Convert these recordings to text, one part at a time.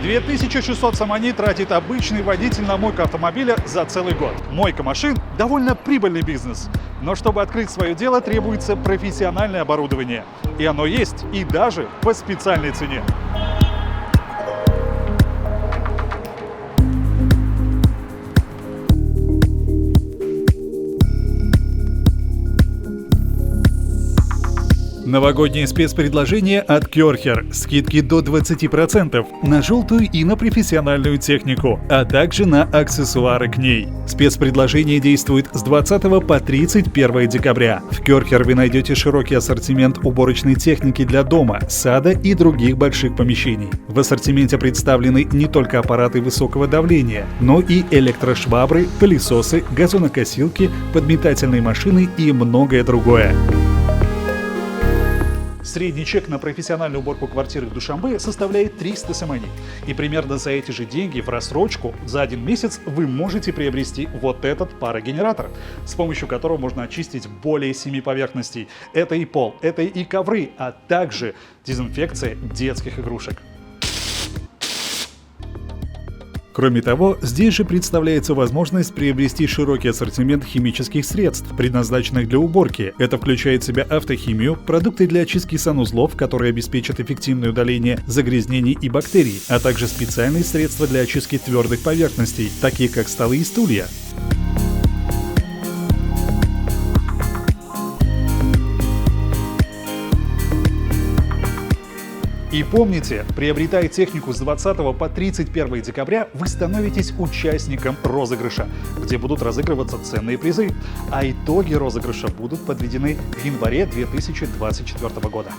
2600 самани тратит обычный водитель на мойку автомобиля за целый год. Мойка машин – довольно прибыльный бизнес. Но чтобы открыть свое дело, требуется профессиональное оборудование. И оно есть, и даже по специальной цене. Новогоднее спецпредложение от Керхер. Скидки до 20% на желтую и на профессиональную технику, а также на аксессуары к ней. Спецпредложение действует с 20 по 31 декабря. В Керхер вы найдете широкий ассортимент уборочной техники для дома, сада и других больших помещений. В ассортименте представлены не только аппараты высокого давления, но и электрошвабры, пылесосы, газонокосилки, подметательные машины и многое другое. Средний чек на профессиональную уборку квартиры в Душанбе составляет 300 самани. И примерно за эти же деньги в рассрочку за 1 месяц вы можете приобрести вот этот парогенератор, с помощью которого можно очистить более 7 поверхностей. Это и пол, это и ковры, а также дезинфекция детских игрушек. Кроме того, здесь же представляется возможность приобрести широкий ассортимент химических средств, предназначенных для уборки. Это включает в себя автохимию, продукты для очистки санузлов, которые обеспечат эффективное удаление загрязнений и бактерий, а также специальные средства для очистки твердых поверхностей, такие как столы и стулья. И помните, приобретая технику с 20 по 31 декабря, вы становитесь участником розыгрыша, где будут разыгрываться ценные призы, а итоги розыгрыша будут подведены в январе 2024 года.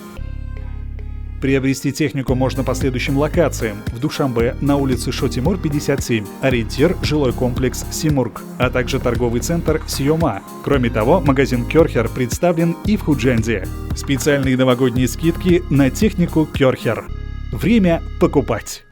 Приобрести технику можно по следующим локациям: в Душанбе на улице Шотимур, 57, ориентир жилой комплекс Симург, а также торговый центр Сиома. Кроме того, магазин Керхер представлен и в Худженде. Специальные новогодние скидки на технику Керхер. Время покупать!